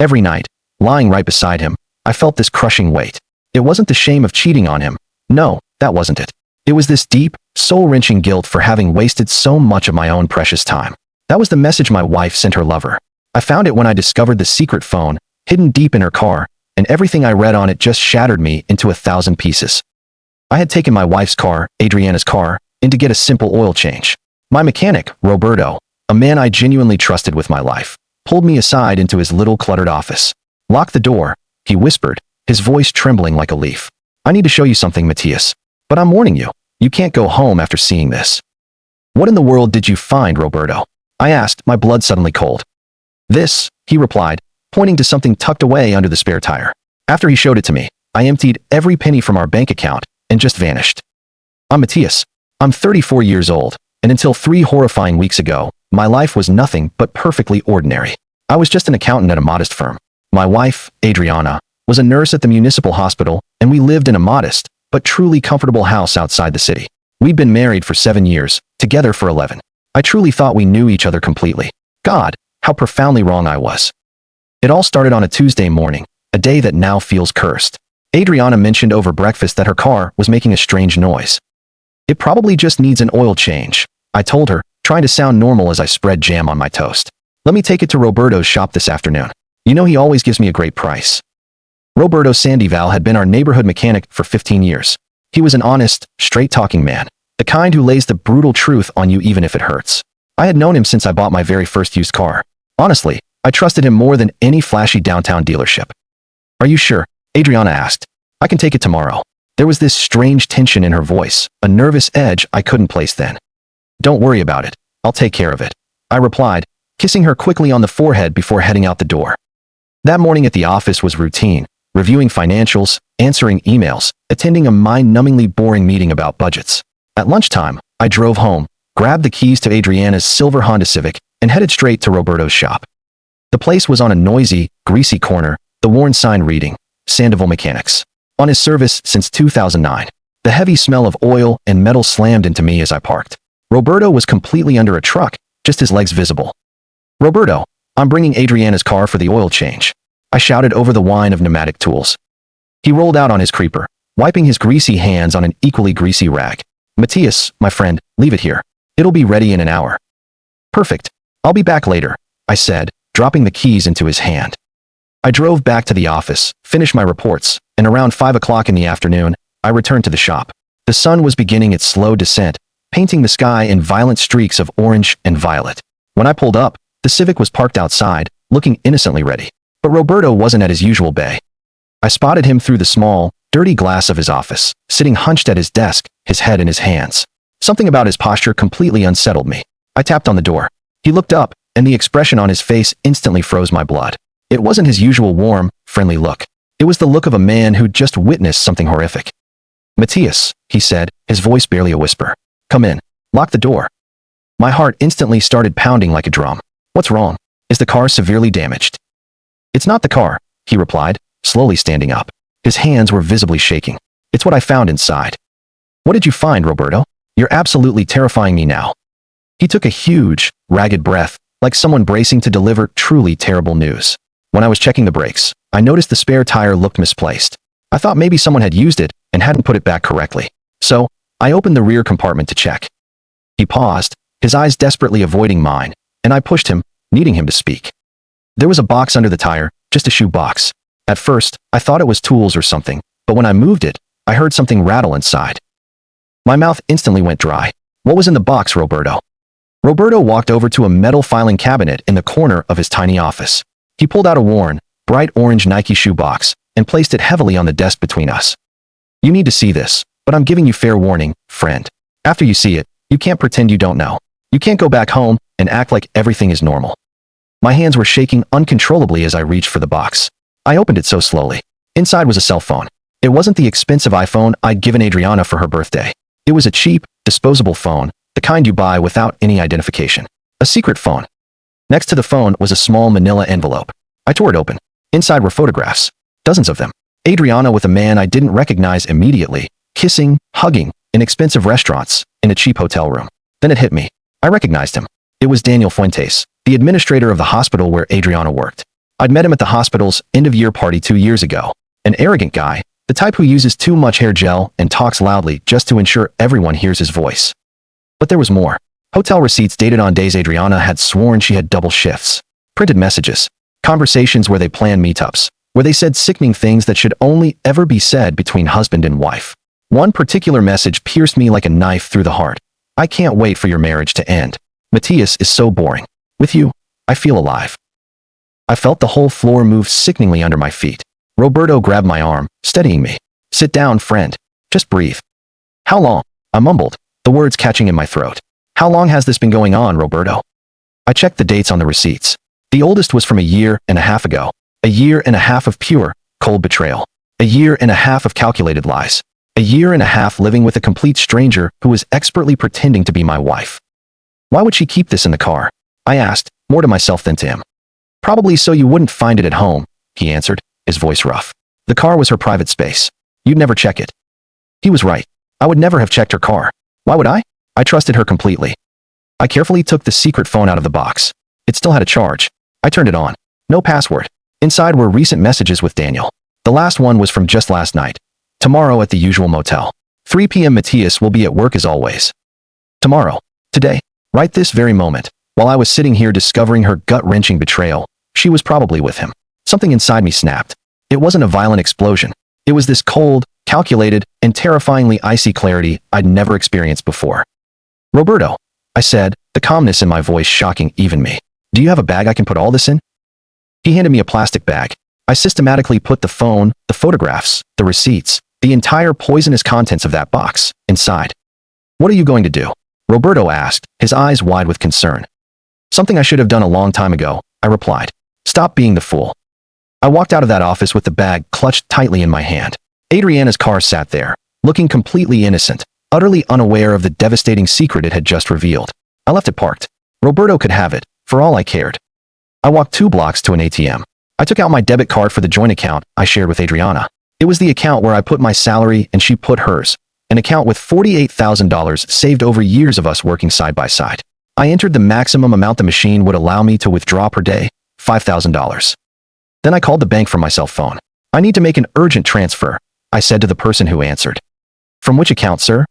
Every night, lying right beside him, I felt this crushing weight. It wasn't the shame of cheating on him. No, that wasn't it. It was this deep, soul-wrenching guilt for having wasted so much of my own precious time. That was the message my wife sent her lover. I found it when I discovered the secret phone, hidden deep in her car, and everything I read on it just shattered me into 1,000 pieces. I had taken my wife's car, Adriana's car, in to get a simple oil change. My mechanic, Roberto, a man I genuinely trusted with my life, pulled me aside into his little cluttered office. "Lock the door," he whispered, his voice trembling like a leaf. "I need to show you something, Matthias. But I'm warning you, you can't go home after seeing this." "What in the world did you find, Roberto?" I asked, my blood suddenly cold. "This," he replied, pointing to something tucked away under the spare tire. After he showed it to me, I emptied every penny from our bank account and just vanished. I'm Matthias. I'm 34 years old, and until 3 horrifying weeks ago, my life was nothing but perfectly ordinary. I was just an accountant at a modest firm. My wife, Adriana, was a nurse at the municipal hospital, and we lived in a modest, but truly comfortable house outside the city. We'd been married for 7 years, together for 11. I truly thought we knew each other completely. God, how profoundly wrong I was. It all started on a Tuesday morning, a day that now feels cursed. Adriana mentioned over breakfast that her car was making a strange noise. "It probably just needs an oil change," I told her, trying to sound normal as I spread jam on my toast. "Let me take it to Roberto's shop this afternoon. You know he always gives me a great price." Roberto Sandoval had been our neighborhood mechanic for 15 years. He was an honest, straight-talking man, the kind who lays the brutal truth on you even if it hurts. I had known him since I bought my very first used car. Honestly, I trusted him more than any flashy downtown dealership. "Are you sure?" Adriana asked. "I can take it tomorrow." There was this strange tension in her voice, a nervous edge I couldn't place then. "Don't worry about it. I'll take care of it," I replied, kissing her quickly on the forehead before heading out the door. That morning at the office was routine, reviewing financials, answering emails, attending a mind-numbingly boring meeting about budgets. At lunchtime, I drove home, grabbed the keys to Adriana's silver Honda Civic, and headed straight to Roberto's shop. The place was on a noisy, greasy corner, the worn sign reading, Sandoval Mechanics. On his service since 2009. The heavy smell of oil and metal slammed into me as I parked. Roberto was completely under a truck, just his legs visible. "Roberto, I'm bringing Adriana's car for the oil change," I shouted over the whine of pneumatic tools. He rolled out on his creeper, wiping his greasy hands on an equally greasy rag. "Matthias, my friend, leave it here. It'll be ready in an hour." "Perfect. I'll be back later," I said, dropping the keys into his hand. I drove back to the office, finished my reports, and around 5 o'clock in the afternoon, I returned to the shop. The sun was beginning its slow descent, painting the sky in violent streaks of orange and violet. When I pulled up, the Civic was parked outside, looking innocently ready. But Roberto wasn't at his usual bay. I spotted him through the small, dirty glass of his office, sitting hunched at his desk, his head in his hands. Something about his posture completely unsettled me. I tapped on the door. He looked up, and the expression on his face instantly froze my blood. It wasn't his usual warm, friendly look. It was the look of a man who'd just witnessed something horrific. "Matthias," he said, his voice barely a whisper. "Come in. Lock the door." My heart instantly started pounding like a drum. "What's wrong? Is the car severely damaged?" "It's not the car," he replied, slowly standing up. His hands were visibly shaking. "It's what I found inside." "What did you find, Roberto? You're absolutely terrifying me now." He took a huge, ragged breath, like someone bracing to deliver truly terrible news. "When I was checking the brakes, I noticed the spare tire looked misplaced. I thought maybe someone had used it and hadn't put it back correctly. So, I opened the rear compartment to check." He paused, his eyes desperately avoiding mine, and I pushed him, needing him to speak. There was a box under the tire, just a shoe box. At first, I thought it was tools or something, but when I moved it, I heard something rattle inside. My mouth instantly went dry. "What was in the box, Roberto?" Roberto walked over to a metal filing cabinet in the corner of his tiny office. He pulled out a worn, bright orange Nike shoe box and placed it heavily on the desk between us. "You need to see this, but I'm giving you fair warning, friend. After you see it, you can't pretend you don't know. You can't go back home and act like everything is normal." My hands were shaking uncontrollably as I reached for the box. I opened it so slowly. Inside was a cell phone. It wasn't the expensive iPhone I'd given Adriana for her birthday. It was a cheap, disposable phone, the kind you buy without any identification. A secret phone. Next to the phone was a small manila envelope. I tore it open. Inside were photographs. Dozens of them. Adriana with a man I didn't recognize immediately, kissing, hugging, in expensive restaurants, in a cheap hotel room. Then it hit me. I recognized him. It was Daniel Fuentes, the administrator of the hospital where Adriana worked. I'd met him at the hospital's end-of-year party 2 years ago. An arrogant guy, the type who uses too much hair gel and talks loudly just to ensure everyone hears his voice. But there was more. Hotel receipts dated on days Adriana had sworn she had double shifts. Printed messages. Conversations where they planned meetups. Where they said sickening things that should only ever be said between husband and wife. One particular message pierced me like a knife through the heart. I can't wait for your marriage to end. Matthias is so boring. With you, I feel alive. I felt the whole floor move sickeningly under my feet. Roberto grabbed my arm, steadying me. Sit down, friend. Just breathe. How long? I mumbled, the words catching in my throat. How long has this been going on, Roberto? I checked the dates on the receipts. The oldest was from 1.5 years ago. 1.5 years of pure, cold betrayal. 1.5 years of calculated lies. 1.5 years living with a complete stranger who was expertly pretending to be my wife. Why would she keep this in the car? I asked, more to myself than to him. Probably so you wouldn't find it at home, he answered, his voice rough. The car was her private space. You'd never check it. He was right. I would never have checked her car. Why would I? I trusted her completely. I carefully took the secret phone out of the box. It still had a charge. I turned it on. No password. Inside were recent messages with Daniel. The last one was from just last night. Tomorrow at the usual motel. 3 p.m. Matthias will be at work as always. Tomorrow. Today. Right this very moment. While I was sitting here discovering her gut-wrenching betrayal, she was probably with him. Something inside me snapped. It wasn't a violent explosion. It was this cold, calculated, and terrifyingly icy clarity I'd never experienced before. Roberto, I said, the calmness in my voice shocking even me. Do you have a bag I can put all this in? He handed me a plastic bag. I systematically put the phone, the photographs, the receipts, the entire poisonous contents of that box, inside. What are you going to do? Roberto asked, his eyes wide with concern. Something I should have done a long time ago, I replied. Stop being the fool. I walked out of that office with the bag clutched tightly in my hand. Adriana's car sat there, looking completely innocent, utterly unaware of the devastating secret it had just revealed. I left it parked. Roberto could have it, for all I cared. I walked 2 blocks to an ATM. I took out my debit card for the joint account I shared with Adriana. It was the account where I put my salary and she put hers, an account with $48,000 saved over years of us working side by side. I entered the maximum amount the machine would allow me to withdraw per day, $5,000. Then I called the bank from my cell phone. I need to make an urgent transfer, I said to the person who answered. From which account, sir?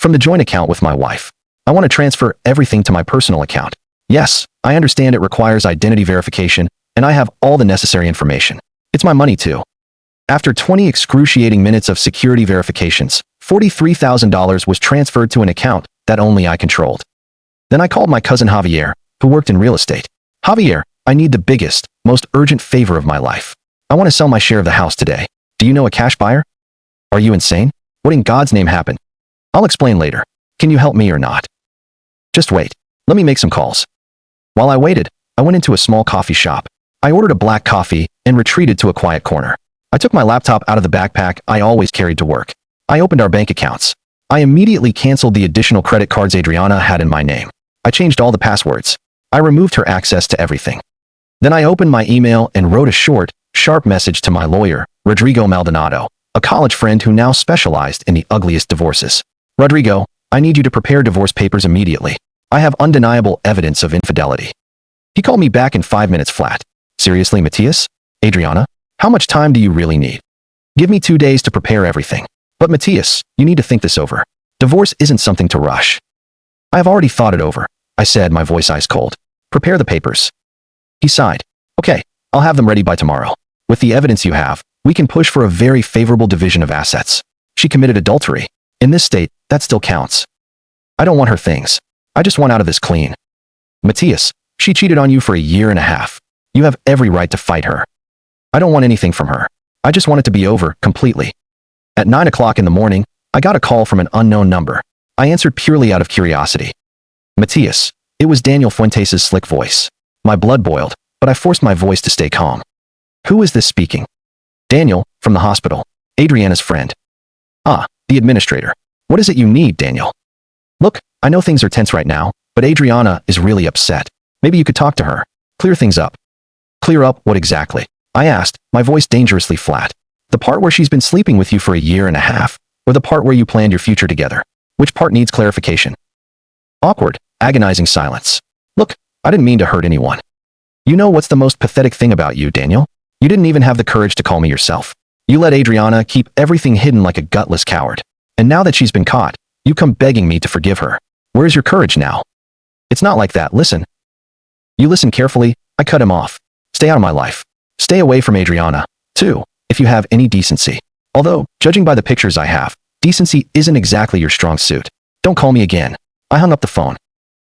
From the joint account with my wife. I want to transfer everything to my personal account. Yes, I understand it requires identity verification, and I have all the necessary information. It's my money too. After 20 excruciating minutes of security verifications, $43,000 was transferred to an account that only I controlled. Then I called my cousin Javier, who worked in real estate. Javier, I need the biggest, most urgent favor of my life. I want to sell my share of the house today. Do you know a cash buyer? Are you insane? What in God's name happened? I'll explain later. Can you help me or not? Just wait. Let me make some calls. While I waited, I went into a small coffee shop. I ordered a black coffee and retreated to a quiet corner. I took my laptop out of the backpack I always carried to work. I opened our bank accounts. I immediately canceled the additional credit cards Adriana had in my name. I changed all the passwords. I removed her access to everything. Then I opened my email and wrote a short, sharp message to my lawyer, Rodrigo Maldonado, a college friend who now specialized in the ugliest divorces. Rodrigo, I need you to prepare divorce papers immediately. I have undeniable evidence of infidelity. He called me back in 5 minutes flat. Seriously, Matthias? Adriana? How much time do you really need? Give me 2 days to prepare everything. But Matthias, you need to think this over. Divorce isn't something to rush. I have already thought it over, I said, my voice ice cold. Prepare the papers. He sighed. Okay, I'll have them ready by tomorrow. With the evidence you have, we can push for a very favorable division of assets. She committed adultery. In this state, that still counts. I don't want her things. I just want out of this clean. Matthias, she cheated on you for 1.5 years. You have every right to fight her. I don't want anything from her. I just want it to be over, completely. At 9 o'clock in the morning, I got a call from an unknown number. I answered purely out of curiosity. Matthias. It was Daniel Fuentes' slick voice. My blood boiled, but I forced my voice to stay calm. Who is this speaking? Daniel, from the hospital. Adriana's friend. Ah, the administrator. What is it you need, Daniel? Look, I know things are tense right now, but Adriana is really upset. Maybe you could talk to her. Clear things up. Clear up what exactly? I asked, my voice dangerously flat. The part where she's been sleeping with you for 1.5 years, or the part where you planned your future together? Which part needs clarification? Awkward, agonizing silence. Look, I didn't mean to hurt anyone. You know what's the most pathetic thing about you, Daniel? You didn't even have the courage to call me yourself. You let Adriana keep everything hidden like a gutless coward. And now that she's been caught, you come begging me to forgive her. Where's your courage now? It's not like that, listen. You listen carefully, I cut him off. Stay out of my life. Stay away from Adriana, too, if you have any decency. Although, judging by the pictures I have, decency isn't exactly your strong suit. Don't call me again. I hung up the phone.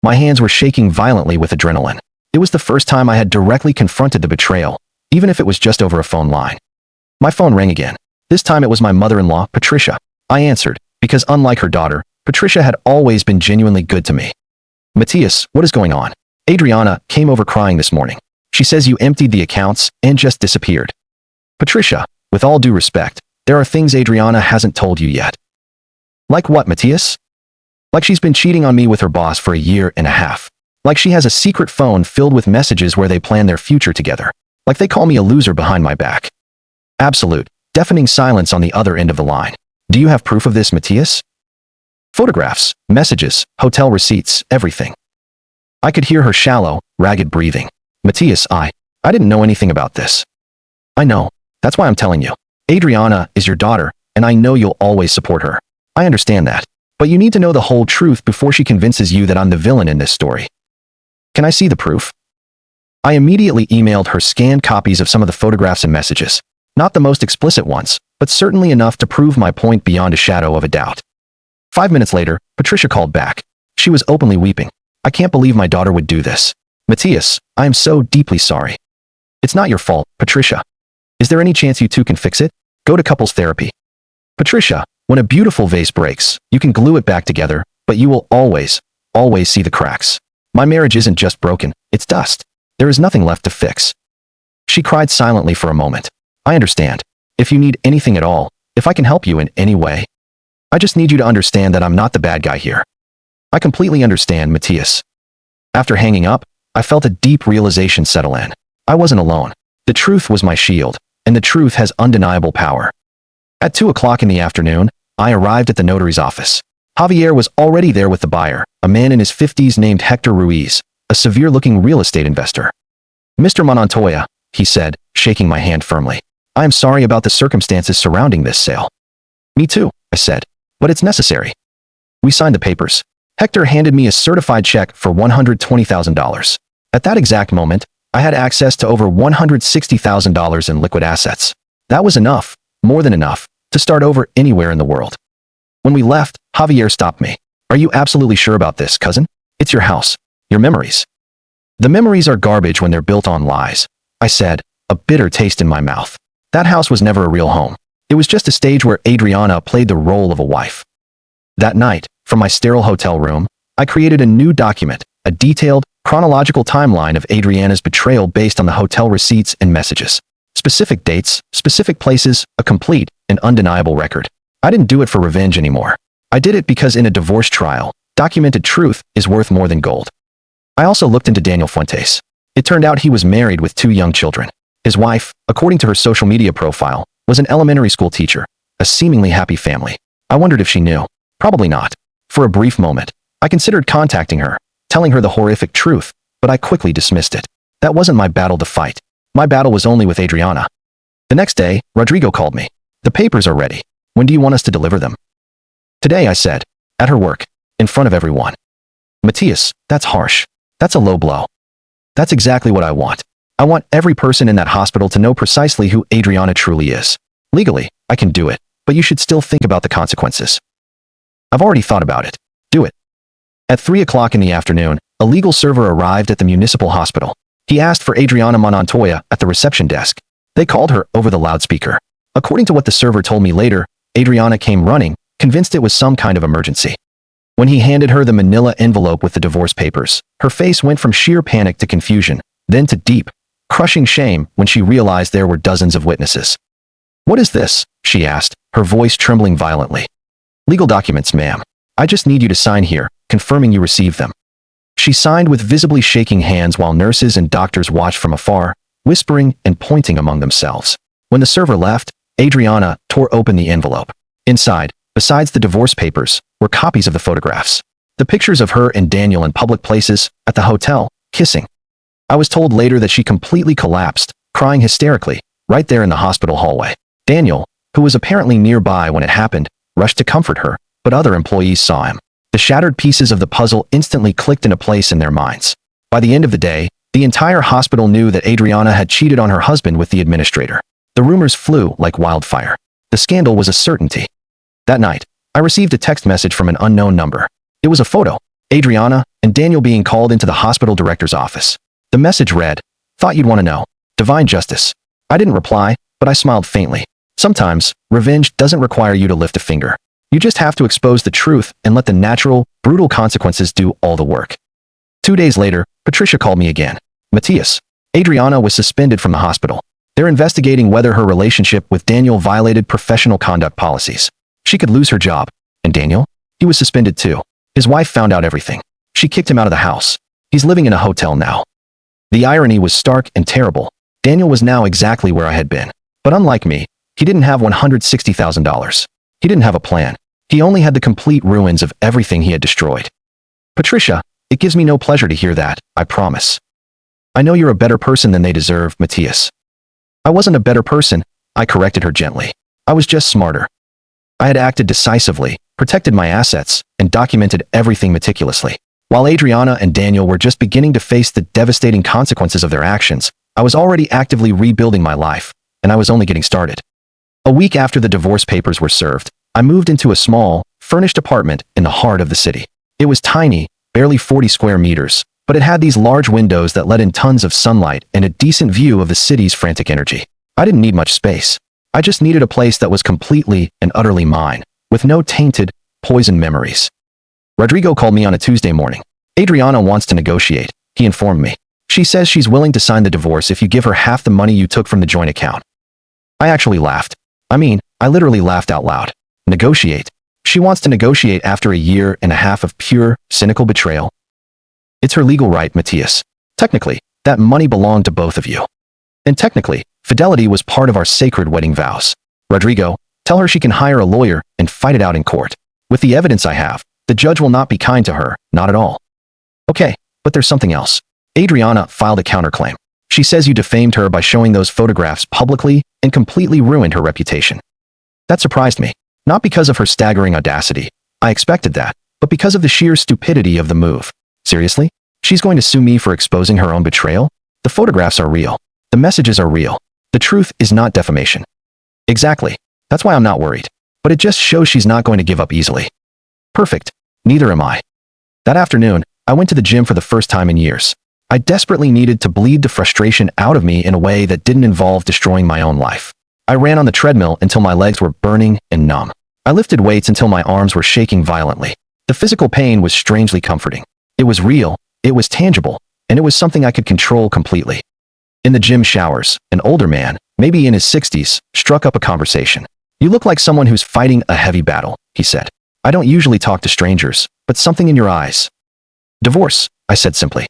My hands were shaking violently with adrenaline. It was the first time I had directly confronted the betrayal, even if it was just over a phone line. My phone rang again. This time it was my mother-in-law, Patricia. I answered, because unlike her daughter, Patricia had always been genuinely good to me. Matthias, what is going on? Adriana came over crying this morning. She says you emptied the accounts and just disappeared. Patricia, with all due respect, there are things Adriana hasn't told you yet. Like what, Matthias? Like she's been cheating on me with her boss for a year and a half. Like she has a secret phone filled with messages where they plan their future together. Like they call me a loser behind my back. Absolute, deafening silence on the other end of the line. Do you have proof of this, Matthias? Photographs, messages, hotel receipts, everything. I could hear her shallow, ragged breathing. Matthias, I didn't know anything about this. I know. That's why I'm telling you. Adriana is your daughter, and I know you'll always support her. I understand that. But you need to know the whole truth before she convinces you that I'm the villain in this story. Can I see the proof? I immediately emailed her scanned copies of some of the photographs and messages. Not the most explicit ones, but certainly enough to prove my point beyond a shadow of a doubt. 5 minutes later, Patricia called back. She was openly weeping. I can't believe my daughter would do this. Matthias, I am so deeply sorry. It's not your fault, Patricia. Is there any chance you two can fix it? Go to couples therapy. Patricia, when a beautiful vase breaks, you can glue it back together, but you will always see the cracks. My marriage isn't just broken, it's dust. There is nothing left to fix. She cried silently for a moment. I understand. If you need anything at all, if I can help you in any way. I just need you to understand that I'm not the bad guy here. I completely understand, Matthias. After hanging up, I felt a deep realization settle in. I wasn't alone. The truth was my shield, and the truth has undeniable power. At 2 o'clock in the afternoon, I arrived at the notary's office. Javier was already there with the buyer, a man in his 50s named Hector Ruiz, a severe-looking real estate investor. Mr. Montoya, he said, shaking my hand firmly. I am sorry about the circumstances surrounding this sale. Me too, I said, but it's necessary. We signed the papers. Hector handed me a certified check for $120,000. At that exact moment, I had access to over $160,000 in liquid assets. That was enough, more than enough, to start over anywhere in the world. When we left, Javier stopped me. Are you absolutely sure about this, cousin? It's your house. Your memories. The memories are garbage when they're built on lies, I said, a bitter taste in my mouth. That house was never a real home. It was just a stage where Adriana played the role of a wife. That night, from my sterile hotel room, I created a new document, a detailed, chronological timeline of Adriana's betrayal based on the hotel receipts and messages. Specific dates, specific places, a complete and undeniable record. I didn't do it for revenge anymore. I did it because in a divorce trial, documented truth is worth more than gold. I also looked into Daniel Fuentes. It turned out he was married with 2 young children. His wife, according to her social media profile, was an elementary school teacher, a seemingly happy family. I wondered if she knew. Probably not. For a brief moment, I considered contacting her, telling her the horrific truth, but I quickly dismissed it. That wasn't my battle to fight. My battle was only with Adriana. The next day, Rodrigo called me. The papers are ready. When do you want us to deliver them? Today, I said, at her work, in front of everyone. Matthias, that's harsh. That's a low blow. That's exactly what I want. I want every person in that hospital to know precisely who Adriana truly is. Legally, I can do it, but you should still think about the consequences. I've already thought about it. Do it. At 3 o'clock in the afternoon, a legal server arrived at the municipal hospital. He asked for Adriana Montoya at the reception desk. They called her over the loudspeaker. According to what the server told me later, Adriana came running, convinced it was some kind of emergency. When he handed her the manila envelope with the divorce papers, her face went from sheer panic to confusion, then to deep, crushing shame when she realized there were dozens of witnesses. What is this? She asked, her voice trembling violently. Legal documents, ma'am. I just need you to sign here, confirming you received them. She signed with visibly shaking hands while nurses and doctors watched from afar, whispering and pointing among themselves. When the server left, Adriana tore open the envelope. Inside, besides the divorce papers, were copies of the photographs. The pictures of her and Daniel in public places, at the hotel, kissing. I was told later that she completely collapsed, crying hysterically, right there in the hospital hallway. Daniel, who was apparently nearby when it happened, rushed to comfort her, but other employees saw him. The shattered pieces of the puzzle instantly clicked into place in their minds. By the end of the day, the entire hospital knew that Adriana had cheated on her husband with the administrator. The rumors flew like wildfire. The scandal was a certainty. That night, I received a text message from an unknown number. It was a photo, Adriana and Daniel being called into the hospital director's office. The message read, "Thought you'd want to know. Divine justice." I didn't reply, but I smiled faintly. Sometimes, revenge doesn't require you to lift a finger. You just have to expose the truth and let the natural, brutal consequences do all the work. 2 days later, Patricia called me again. "Matthias, Adriana was suspended from the hospital. They're investigating whether her relationship with Daniel violated professional conduct policies. She could lose her job. And Daniel? He was suspended too. His wife found out everything. She kicked him out of the house. He's living in a hotel now." The irony was stark and terrible. Daniel was now exactly where I had been. But unlike me, he didn't have $160,000. He didn't have a plan. He only had the complete ruins of everything he had destroyed. "Patricia, it gives me no pleasure to hear that, I promise. I know you're a better person than they deserve, Matthias." I wasn't a better person, I corrected her gently. I was just smarter. I had acted decisively, protected my assets, and documented everything meticulously. While Adriana and Daniel were just beginning to face the devastating consequences of their actions, I was already actively rebuilding my life, and I was only getting started. A week after the divorce papers were served, I moved into a small, furnished apartment in the heart of the city. It was tiny, barely 40 square meters, but it had these large windows that let in tons of sunlight and a decent view of the city's frantic energy. I didn't need much space. I just needed a place that was completely and utterly mine, with no tainted, poisoned memories. Rodrigo called me on a Tuesday morning. "Adriana wants to negotiate," he informed me. "She says she's willing to sign the divorce if you give her half the money you took from the joint account." I actually laughed. I literally laughed out loud. Negotiate? She wants to negotiate after a year and a half of pure, cynical betrayal? It's her legal right, Matthias. Technically, that money belonged to both of you. And technically, fidelity was part of our sacred wedding vows. Rodrigo, tell her she can hire a lawyer and fight it out in court. With the evidence I have, the judge will not be kind to her, not at all. Okay, but there's something else. Adriana filed a counterclaim. She says you defamed her by showing those photographs publicly and completely ruined her reputation. That surprised me. Not because of her staggering audacity. I expected that, but because of the sheer stupidity of the move. Seriously? She's going to sue me for exposing her own betrayal? The photographs are real. The messages are real. The truth is not defamation. Exactly. That's why I'm not worried. But it just shows she's not going to give up easily. Perfect. Neither am I. That afternoon, I went to the gym for the first time in years. I desperately needed to bleed the frustration out of me in a way that didn't involve destroying my own life. I ran on the treadmill until my legs were burning and numb. I lifted weights until my arms were shaking violently. The physical pain was strangely comforting. It was real, it was tangible, and it was something I could control completely. In the gym showers, an older man, maybe in his 60s, struck up a conversation. "You look like someone who's fighting a heavy battle," he said. "I don't usually talk to strangers, but something in your eyes." "Divorce," I said simply.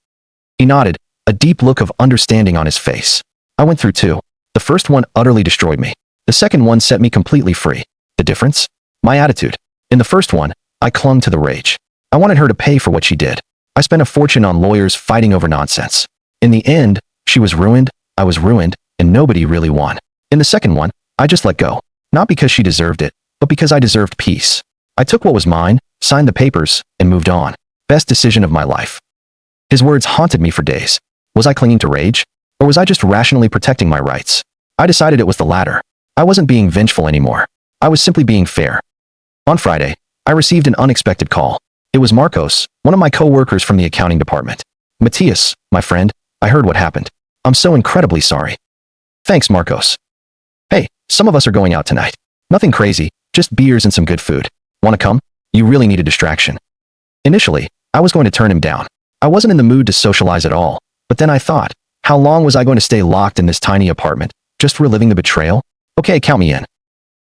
He nodded, a deep look of understanding on his face. "I went through two. The first one utterly destroyed me. The second one set me completely free. The difference? My attitude. In the first one, I clung to the rage. I wanted her to pay for what she did. I spent a fortune on lawyers fighting over nonsense. In the end, she was ruined, I was ruined, and nobody really won. In the second one, I just let go. Not because she deserved it, but because I deserved peace. I took what was mine, signed the papers, and moved on. Best decision of my life." His words haunted me for days. Was I clinging to rage? Or was I just rationally protecting my rights? I decided it was the latter. I wasn't being vengeful anymore. I was simply being fair. On Friday, I received an unexpected call. It was Marcos, one of my co-workers from the accounting department. "Matthias, my friend, I heard what happened. I'm so incredibly sorry." "Thanks, Marcos. Hey, some of us are going out tonight. Nothing crazy, just beers and some good food. Want to come? You really need a distraction." Initially, I was going to turn him down. I wasn't in the mood to socialize at all, but then I thought, how long was I going to stay locked in this tiny apartment, just reliving the betrayal? Okay, count me in.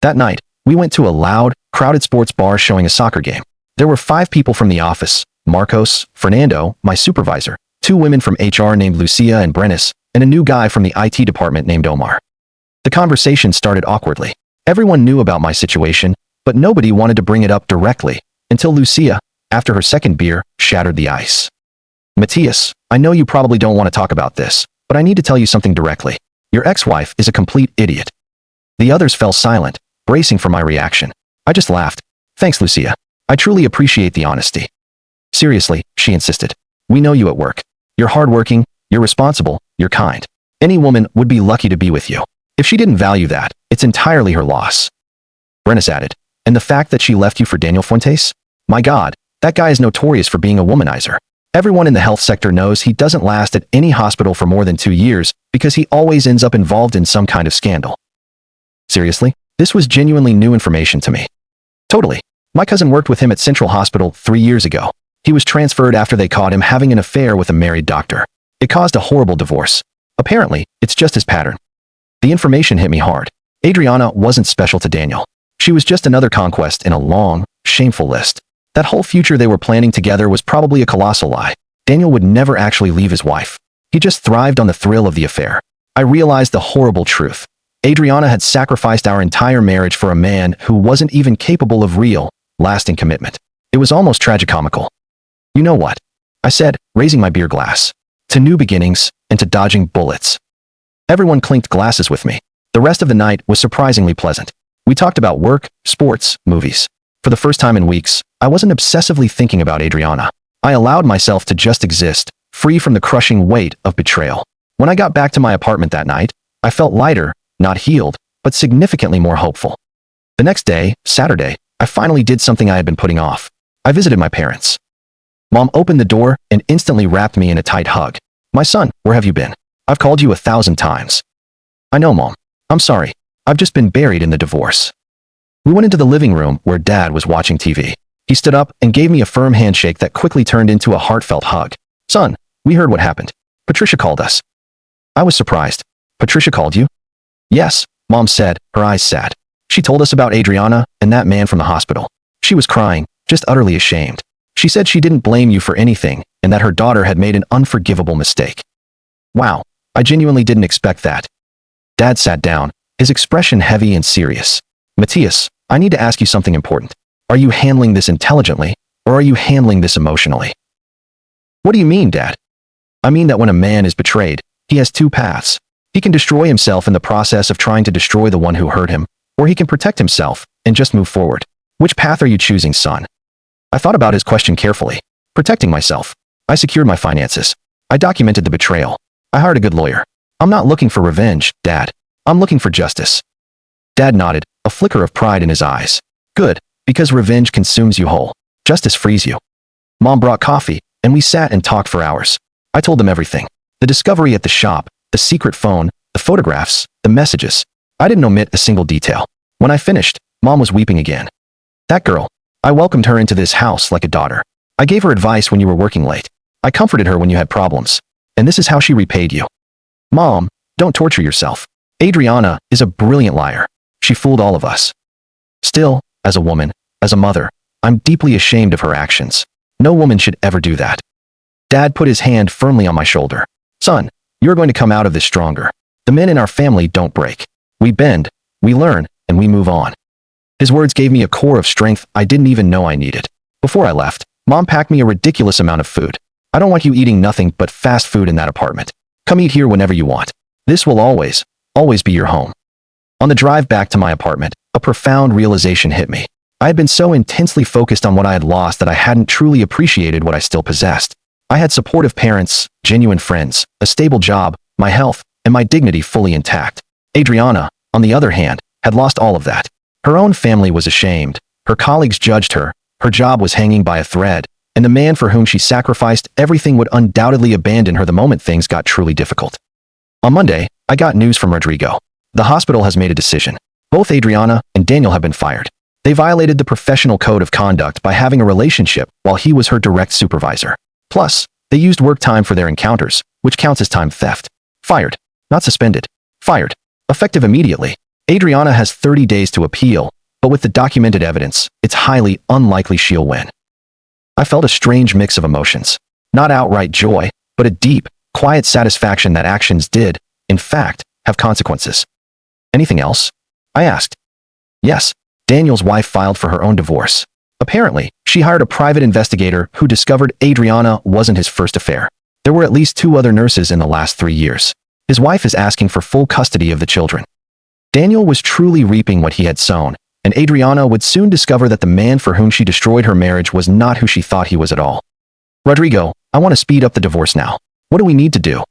That night, we went to a loud, crowded sports bar showing a soccer game. There were 5 people from the office: Marcos, Fernando, my supervisor, 2 women from HR named Lucia and Brenis, and a new guy from the IT department named Omar. The conversation started awkwardly. Everyone knew about my situation, but nobody wanted to bring it up directly, until Lucia, after her second beer, shattered the ice. Matthias, I know you probably don't want to talk about this, but I need to tell you something directly. Your ex-wife is a complete idiot. The others fell silent, bracing for my reaction. I just laughed. Thanks, Lucia. I truly appreciate the honesty. Seriously, she insisted. We know you at work. You're hardworking, you're responsible, you're kind. Any woman would be lucky to be with you. If she didn't value that, it's entirely her loss. Brennis added, and the fact that she left you for Daniel Fuentes? My God, that guy is notorious for being a womanizer. Everyone in the health sector knows he doesn't last at any hospital for more than 2 years because he always ends up involved in some kind of scandal. Seriously? This was genuinely new information to me. Totally. My cousin worked with him at Central Hospital 3 years ago. He was transferred after they caught him having an affair with a married doctor. It caused a horrible divorce. Apparently, it's just his pattern. The information hit me hard. Adriana wasn't special to Daniel. She was just another conquest in a long, shameful list. That whole future they were planning together was probably a colossal lie. Daniel would never actually leave his wife. He just thrived on the thrill of the affair. I realized the horrible truth. Adriana had sacrificed our entire marriage for a man who wasn't even capable of real, lasting commitment. It was almost tragicomical. You know what? I said, raising my beer glass. To new beginnings, and to dodging bullets. Everyone clinked glasses with me. The rest of the night was surprisingly pleasant. We talked about work, sports, movies. For the first time in weeks, I wasn't obsessively thinking about Adriana. I allowed myself to just exist, free from the crushing weight of betrayal. When I got back to my apartment that night, I felt lighter, not healed, but significantly more hopeful. The next day, Saturday, I finally did something I had been putting off. I visited my parents. Mom opened the door and instantly wrapped me in a tight hug. My son, where have you been? I've called you 1,000 times. I know, Mom. I'm sorry. I've just been buried in the divorce. We went into the living room where Dad was watching TV. He stood up and gave me a firm handshake that quickly turned into a heartfelt hug. Son, we heard what happened. Patricia called us. I was surprised. Patricia called you? Yes, Mom said, her eyes sad. She told us about Adriana and that man from the hospital. She was crying, just utterly ashamed. She said she didn't blame you for anything and that her daughter had made an unforgivable mistake. Wow, I genuinely didn't expect that. Dad sat down, his expression heavy and serious. Matthias, I need to ask you something important. Are you handling this intelligently, or are you handling this emotionally? What do you mean, Dad? I mean that when a man is betrayed, he has two paths. He can destroy himself in the process of trying to destroy the one who hurt him, or he can protect himself and just move forward. Which path are you choosing, son? I thought about his question carefully. Protecting myself. I secured my finances. I documented the betrayal. I hired a good lawyer. I'm not looking for revenge, Dad. I'm looking for justice. Dad nodded, a flicker of pride in his eyes. Good, because revenge consumes you whole. Justice frees you. Mom brought coffee, and we sat and talked for hours. I told them everything. The discovery at the shop, the secret phone, the photographs, the messages. I didn't omit a single detail. When I finished, Mom was weeping again. That girl. I welcomed her into this house like a daughter. I gave her advice when you were working late. I comforted her when you had problems. And this is how she repaid you. Mom, don't torture yourself. Adriana is a brilliant liar. She fooled all of us. Still, as a woman, as a mother, I'm deeply ashamed of her actions. No woman should ever do that. Dad put his hand firmly on my shoulder. Son, you're going to come out of this stronger. The men in our family don't break. We bend, we learn, and we move on. His words gave me a core of strength I didn't even know I needed. Before I left, Mom packed me a ridiculous amount of food. I don't want you eating nothing but fast food in that apartment. Come eat here whenever you want. This will always be your home. On the drive back to my apartment, a profound realization hit me. I had been so intensely focused on what I had lost that I hadn't truly appreciated what I still possessed. I had supportive parents, genuine friends, a stable job, my health, and my dignity fully intact. Adriana, on the other hand, had lost all of that. Her own family was ashamed, her colleagues judged her, her job was hanging by a thread, and the man for whom she sacrificed everything would undoubtedly abandon her the moment things got truly difficult. On Monday, I got news from Rodrigo. The hospital has made a decision. Both Adriana and Daniel have been fired. They violated the professional code of conduct by having a relationship while he was her direct supervisor. Plus, they used work time for their encounters, which counts as time theft. Fired. Not suspended. Fired. Effective immediately. Adriana has 30 days to appeal, but with the documented evidence, it's highly unlikely she'll win. I felt a strange mix of emotions. Not outright joy, but a deep, quiet satisfaction that actions did, in fact, have consequences. Anything else? I asked. Yes, Daniel's wife filed for her own divorce. Apparently, she hired a private investigator who discovered Adriana wasn't his first affair. There were at least 2 other nurses in the last 3 years. His wife is asking for full custody of the children. Daniel was truly reaping what he had sown, and Adriana would soon discover that the man for whom she destroyed her marriage was not who she thought he was at all. Rodrigo, I want to speed up the divorce now. What do we need to do?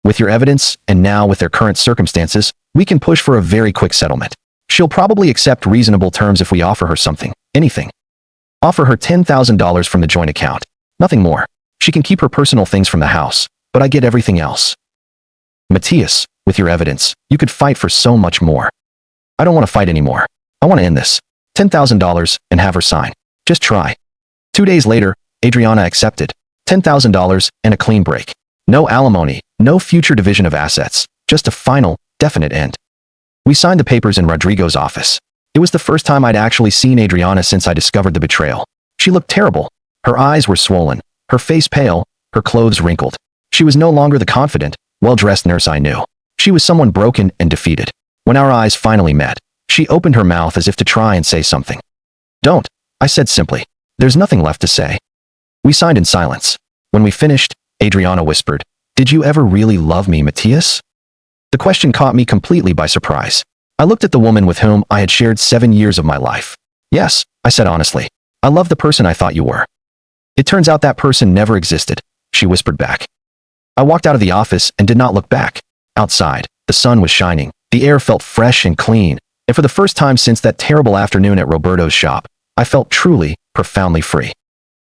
With your evidence, and now with their current circumstances, we can push for a very quick settlement. She'll probably accept reasonable terms if we offer her something, anything. Offer her $10,000 from the joint account. Nothing more. She can keep her personal things from the house, but I get everything else. Matthias, with your evidence, you could fight for so much more. I don't want to fight anymore. I want to end this. $10,000 and have her sign. Just try. 2 days later, Adriana accepted. $10,000 and a clean break. No alimony, no future division of assets, just a final, definite end. We signed the papers in Rodrigo's office. It was the first time I'd actually seen Adriana since I discovered the betrayal. She looked terrible. Her eyes were swollen, her face pale, her clothes wrinkled. She was no longer the confident, well-dressed nurse I knew. She was someone broken and defeated. When our eyes finally met, she opened her mouth as if to try and say something. Don't, I said simply. There's nothing left to say. We signed in silence. When we finished, Adriana whispered, "Did you ever really love me, Matthias?" The question caught me completely by surprise. I looked at the woman with whom I had shared 7 years of my life. "Yes," I said honestly. "I love the person I thought you were." "It turns out that person never existed," she whispered back. I walked out of the office and did not look back. Outside, the sun was shining, the air felt fresh and clean, and for the first time since that terrible afternoon at Roberto's shop, I felt truly, profoundly free.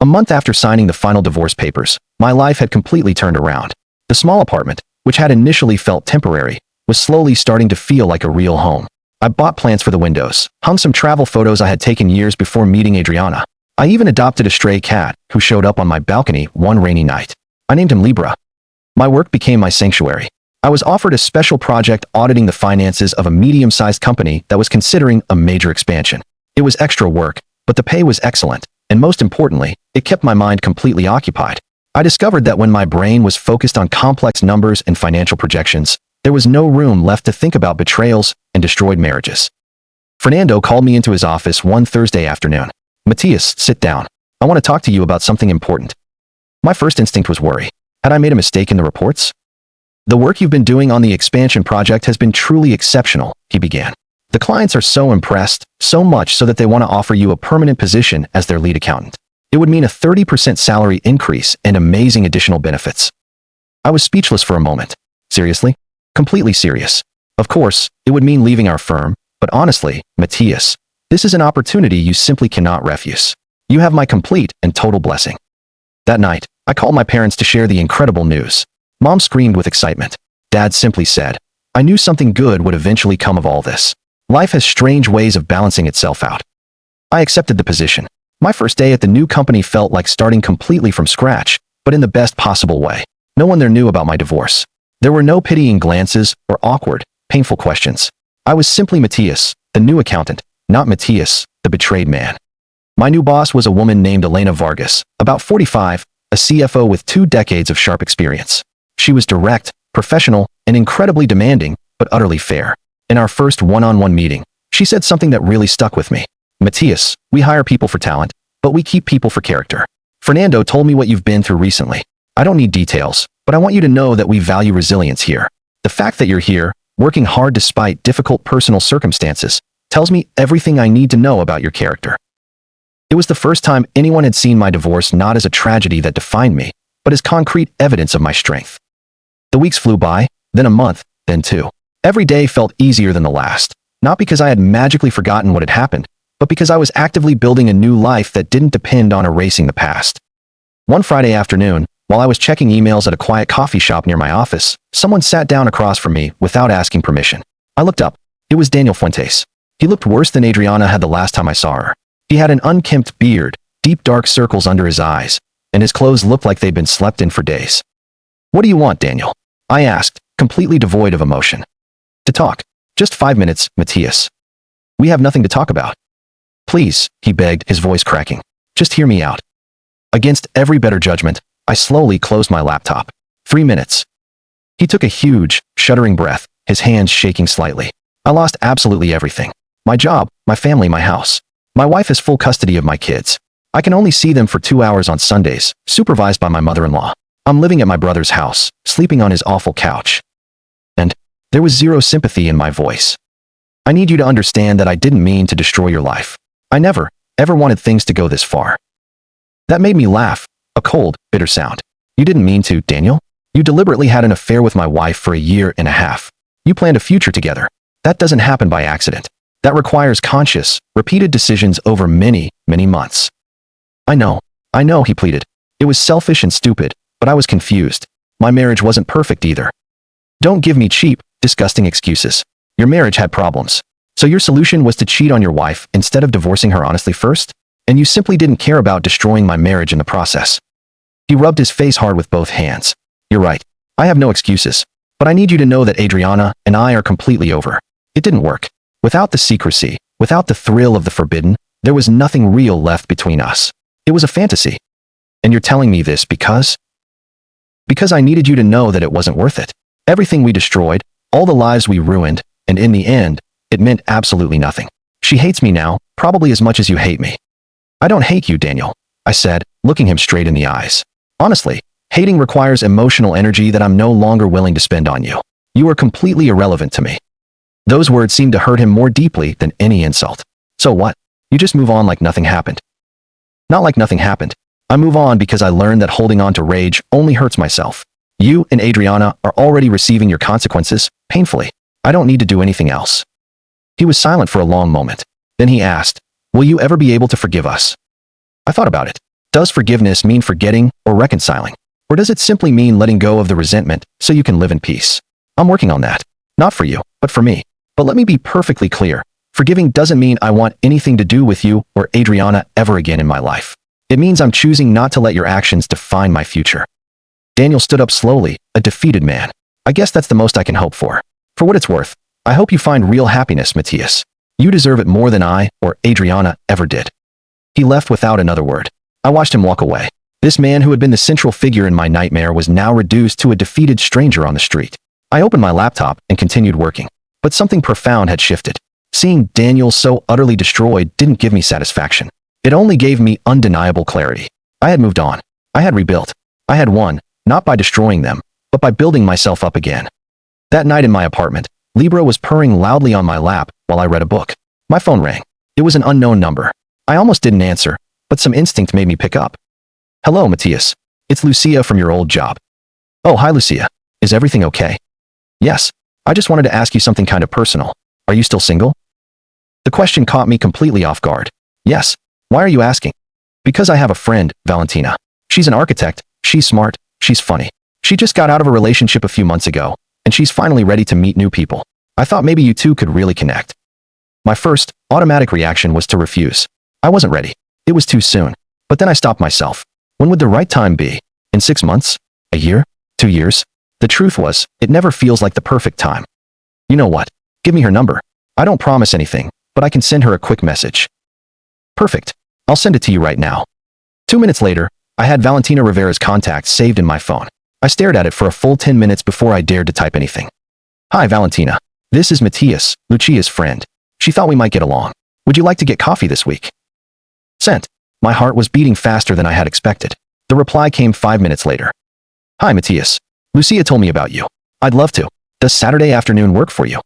A month after signing the final divorce papers, my life had completely turned around. The small apartment, which had initially felt temporary, was slowly starting to feel like a real home. I bought plants for the windows, hung some travel photos I had taken years before meeting Adriana. I even adopted a stray cat who showed up on my balcony one rainy night. I named him Libra. My work became my sanctuary. I was offered a special project auditing the finances of a medium-sized company that was considering a major expansion. It was extra work, but the pay was excellent, and most importantly, it kept my mind completely occupied. I discovered that when my brain was focused on complex numbers and financial projections, there was no room left to think about betrayals and destroyed marriages. Fernando called me into his office one Thursday afternoon. "Matthias, sit down. I want to talk to you about something important." My first instinct was worry. Had I made a mistake in the reports? "The work you've been doing on the expansion project has been truly exceptional," he began. "The clients are so impressed, so much so that they want to offer you a permanent position as their lead accountant. It would mean a 30% salary increase and amazing additional benefits." I was speechless for a moment. Seriously? Completely serious. Of course, it would mean leaving our firm, but honestly, Matthias, this is an opportunity you simply cannot refuse. You have my complete and total blessing. That night, I called my parents to share the incredible news. Mom screamed with excitement. Dad simply said, "I knew something good would eventually come of all this. Life has strange ways of balancing itself out." I accepted the position. My first day at the new company felt like starting completely from scratch, but in the best possible way. No one there knew about my divorce. There were no pitying glances or awkward, painful questions. I was simply Matthias, the new accountant, not Matthias, the betrayed man. My new boss was a woman named Elena Vargas, about 45, a CFO with 2 decades of sharp experience. She was direct, professional, and incredibly demanding, but utterly fair. In our first one-on-one meeting, she said something that really stuck with me. "Matthias, we hire people for talent, but we keep people for character. Fernando told me what you've been through recently. I don't need details, but I want you to know that we value resilience here. The fact that you're here, working hard despite difficult personal circumstances, tells me everything I need to know about your character." It was the first time anyone had seen my divorce not as a tragedy that defined me, but as concrete evidence of my strength. The weeks flew by, then a month, then 2. Every day felt easier than the last, not because I had magically forgotten what had happened, but because I was actively building a new life that didn't depend on erasing the past. One Friday afternoon, while I was checking emails at a quiet coffee shop near my office, someone sat down across from me without asking permission. I looked up. It was Daniel Fuentes. He looked worse than Adriana had the last time I saw her. He had an unkempt beard, deep dark circles under his eyes, and his clothes looked like they'd been slept in for days. "What do you want, Daniel?" I asked, completely devoid of emotion. "To talk. Just 5 minutes, Matthias." "We have nothing to talk about." "Please," he begged, his voice cracking. "Just hear me out." Against every better judgment, I slowly closed my laptop. 3 minutes. He took a huge, shuddering breath, his hands shaking slightly. I lost absolutely everything. My job, my family, my house. My wife has full custody of my kids. I can only see them for 2 hours on Sundays, supervised by my mother-in-law. I'm living at my brother's house, sleeping on his awful couch. And there was zero sympathy in my voice. I need you to understand that I didn't mean to destroy your life. I never, ever wanted things to go this far. That made me laugh, a cold, bitter sound. You didn't mean to, Daniel? You deliberately had an affair with my wife for 1.5 years. You planned a future together. That doesn't happen by accident. That requires conscious, repeated decisions over many, many months. I know, he pleaded. It was selfish and stupid, but I was confused. My marriage wasn't perfect either. Don't give me cheap, disgusting excuses. Your marriage had problems. So your solution was to cheat on your wife instead of divorcing her honestly first? And you simply didn't care about destroying my marriage in the process. He rubbed his face hard with both hands. You're right. I have no excuses. But I need you to know that Adriana and I are completely over. It didn't work. Without the secrecy, without the thrill of the forbidden, there was nothing real left between us. It was a fantasy. And you're telling me this because? Because I needed you to know that it wasn't worth it. Everything we destroyed, all the lives we ruined, and in the end, it meant absolutely nothing. She hates me now, probably as much as you hate me. I don't hate you, Daniel, I said, looking him straight in the eyes. Honestly, hating requires emotional energy that I'm no longer willing to spend on you. You are completely irrelevant to me. Those words seemed to hurt him more deeply than any insult. So what? You just move on like nothing happened. Not like nothing happened. I move on because I learned that holding on to rage only hurts myself. You and Adriana are already receiving your consequences, painfully. I don't need to do anything else. He was silent for a long moment. Then he asked, will you ever be able to forgive us? I thought about it. Does forgiveness mean forgetting or reconciling? Or does it simply mean letting go of the resentment so you can live in peace? I'm working on that. Not for you, but for me. But let me be perfectly clear. Forgiving doesn't mean I want anything to do with you or Adriana ever again in my life. It means I'm choosing not to let your actions define my future. Daniel stood up slowly, a defeated man. I guess that's the most I can hope for. For what it's worth, I hope you find real happiness, Matthias. You deserve it more than I or Adriana ever did. He left without another word. I watched him walk away. This man who had been the central figure in my nightmare was now reduced to a defeated stranger on the street. I opened my laptop and continued working. But something profound had shifted. Seeing Daniel so utterly destroyed didn't give me satisfaction. It only gave me undeniable clarity. I had moved on. I had rebuilt. I had won, not by destroying them, but by building myself up again. That night in my apartment, Libra was purring loudly on my lap while I read a book. My phone rang. It was an unknown number. I almost didn't answer, but some instinct made me pick up. Hello, Matthias. It's Lucia from your old job. Oh, hi, Lucia. Is everything okay? Yes. I just wanted to ask you something kind of personal. Are you still single? The question caught me completely off guard. Yes. Why are you asking? Because I have a friend, Valentina. She's an architect, she's smart, she's funny. She just got out of a relationship a few months ago, and she's finally ready to meet new people. I thought maybe you two could really connect. My first, automatic reaction was to refuse. I wasn't ready. It was too soon. But then I stopped myself. When would the right time be? In 6 months? A year? 2 years? The truth was, it never feels like the perfect time. You know what? Give me her number. I don't promise anything, but I can send her a quick message. Perfect. I'll send it to you right now. 2 minutes later, I had Valentina Rivera's contact saved in my phone. I stared at it for a full 10 minutes before I dared to type anything. Hi, Valentina. This is Matthias, Lucia's friend. She thought we might get along. Would you like to get coffee this week? Sent. My heart was beating faster than I had expected. The reply came 5 minutes later. Hi, Matthias. Lucia told me about you. I'd love to. Does Saturday afternoon work for you?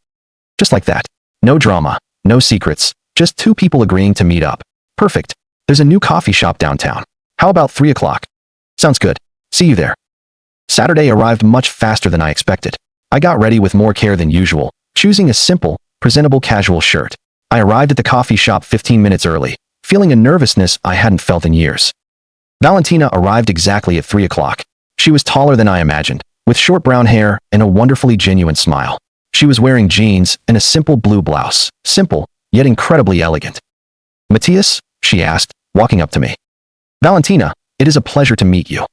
Just like that. No drama, no secrets, just two people agreeing to meet up. Perfect. There's a new coffee shop downtown. How about 3 o'clock? Sounds good. See you there. Saturday arrived much faster than I expected. I got ready with more care than usual, choosing a simple, presentable casual shirt. I arrived at the coffee shop 15 minutes early, feeling a nervousness I hadn't felt in years. Valentina arrived exactly at 3 o'clock. She was taller than I imagined, with short brown hair and a wonderfully genuine smile. She was wearing jeans and a simple blue blouse, simple, yet incredibly elegant. Matthias? She asked, walking up to me. Valentina, it is a pleasure to meet you.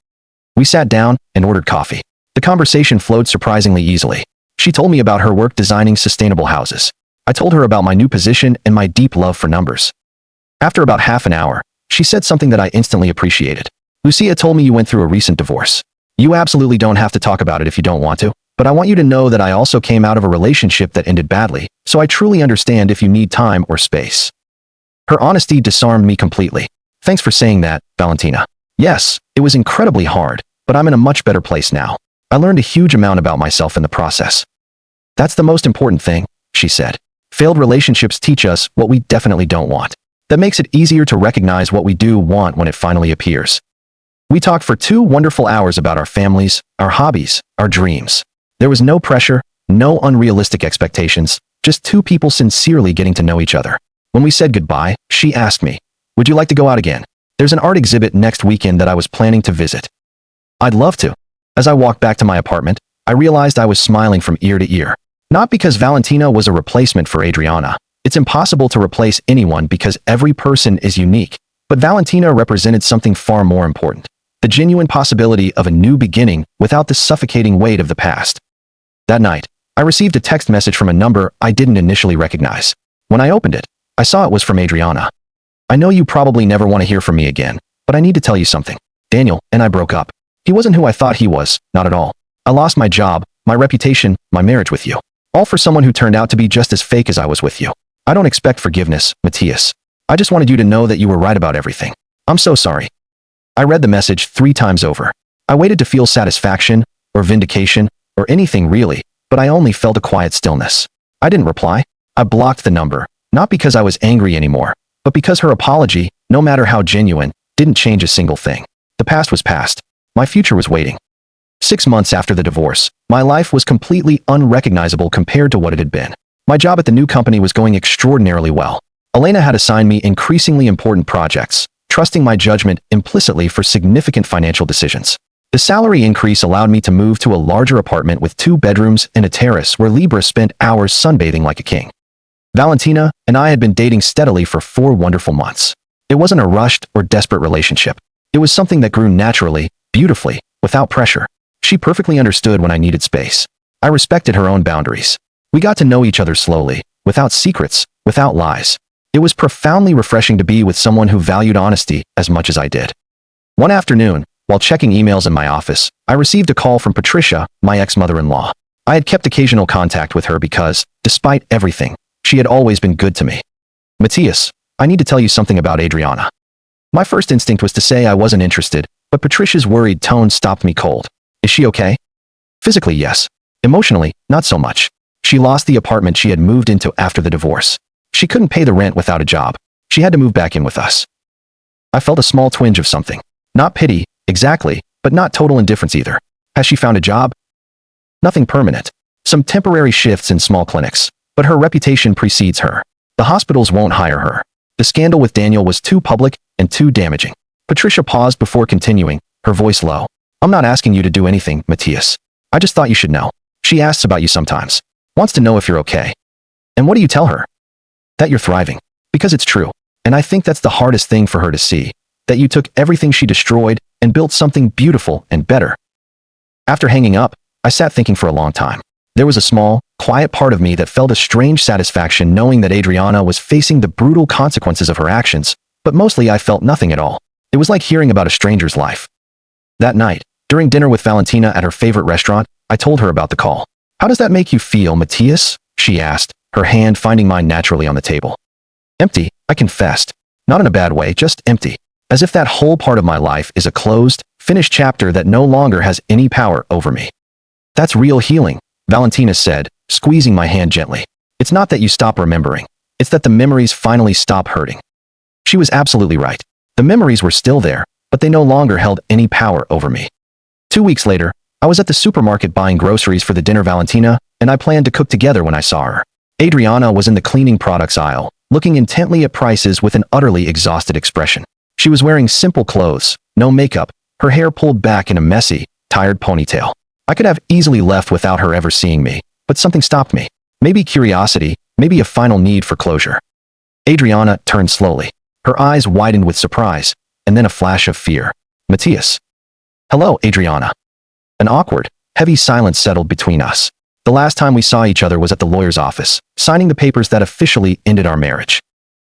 We sat down and ordered coffee. The conversation flowed surprisingly easily. She told me about her work designing sustainable houses. I told her about my new position and my deep love for numbers. After about half an hour, she said something that I instantly appreciated. Lucia told me you went through a recent divorce. You absolutely don't have to talk about it if you don't want to, but I want you to know that I also came out of a relationship that ended badly, so I truly understand if you need time or space. Her honesty disarmed me completely. Thanks for saying that, Valentina. Yes, it was incredibly hard, but I'm in a much better place now. I learned a huge amount about myself in the process. That's the most important thing, she said. Failed relationships teach us what we definitely don't want. That makes it easier to recognize what we do want when it finally appears. We talked for 2 wonderful hours about our families, our hobbies, our dreams. There was no pressure, no unrealistic expectations, just 2 people sincerely getting to know each other. When we said goodbye, she asked me, "Would you like to go out again? There's an art exhibit next weekend that I was planning to visit." "I'd love to." As I walked back to my apartment, I realized I was smiling from ear to ear. Not because Valentina was a replacement for Adriana. It's impossible to replace anyone because every person is unique. But Valentina represented something far more important. The genuine possibility of a new beginning without the suffocating weight of the past. That night, I received a text message from a number I didn't initially recognize. When I opened it, I saw it was from Adriana. "I know you probably never want to hear from me again, but I need to tell you something. Daniel and I broke up. He wasn't who I thought he was, not at all. I lost my job, my reputation, my marriage with you. All for someone who turned out to be just as fake as I was with you. I don't expect forgiveness, Matthias. I just wanted you to know that you were right about everything. I'm so sorry." I read the message 3 times over. I waited to feel satisfaction, or vindication, or anything really, but I only felt a quiet stillness. I didn't reply. I blocked the number, not because I was angry anymore, but because her apology, no matter how genuine, didn't change a single thing. The past was past. My future was waiting. 6 months after the divorce, my life was completely unrecognizable compared to what it had been. My job at the new company was going extraordinarily well. Elena had assigned me increasingly important projects, trusting my judgment implicitly for significant financial decisions. The salary increase allowed me to move to a larger apartment with 2 bedrooms and a terrace where Libra spent hours sunbathing like a king. Valentina and I had been dating steadily for 4 wonderful months. It wasn't a rushed or desperate relationship. It was something that grew naturally, beautifully, without pressure. She perfectly understood when I needed space. I respected her own boundaries. We got to know each other slowly, without secrets, without lies. It was profoundly refreshing to be with someone who valued honesty as much as I did. One afternoon, while checking emails in my office, I received a call from Patricia, my ex-mother-in-law. I had kept occasional contact with her because, despite everything, she had always been good to me. "Matthias, I need to tell you something about Adriana." My first instinct was to say I wasn't interested, but Patricia's worried tone stopped me cold. "Is she okay?" "Physically, yes. Emotionally, not so much. She lost the apartment she had moved into after the divorce. She couldn't pay the rent without a job. She had to move back in with us." I felt a small twinge of something. Not pity, exactly, but not total indifference either. "Has she found a job?" "Nothing permanent. Some temporary shifts in small clinics. But her reputation precedes her. The hospitals won't hire her. The scandal with Daniel was too public and too damaging." Patricia paused before continuing, her voice low. "I'm not asking you to do anything, Matthias. I just thought you should know. She asks about you sometimes. Wants to know if you're okay." "And what do you tell her?" "That you're thriving. Because it's true. And I think that's the hardest thing for her to see. That you took everything she destroyed and built something beautiful and better." After hanging up, I sat thinking for a long time. There was a small, quiet part of me that felt a strange satisfaction knowing that Adriana was facing the brutal consequences of her actions, but mostly I felt nothing at all. It was like hearing about a stranger's life. That night, during dinner with Valentina at her favorite restaurant, I told her about the call. "How does that make you feel, Matthias?" she asked, her hand finding mine naturally on the table. "Empty," I confessed. Not in a bad way, just empty. As if that whole part of my life is a closed, finished chapter that no longer has any power over me. "That's real healing," Valentina said, squeezing my hand gently. "It's not that you stop remembering. It's that the memories finally stop hurting." She was absolutely right. The memories were still there, but they no longer held any power over me. 2 weeks later, I was at the supermarket buying groceries for the dinner Valentina and I planned to cook together when I saw her. Adriana was in the cleaning products aisle, looking intently at prices with an utterly exhausted expression. She was wearing simple clothes, no makeup, her hair pulled back in a messy, tired ponytail. I could have easily left without her ever seeing me, but something stopped me. Maybe curiosity, maybe a final need for closure. Adriana turned slowly. Her eyes widened with surprise, and then a flash of fear. "Matthias." "Hello, Adriana." An awkward, heavy silence settled between us. The last time we saw each other was at the lawyer's office, signing the papers that officially ended our marriage.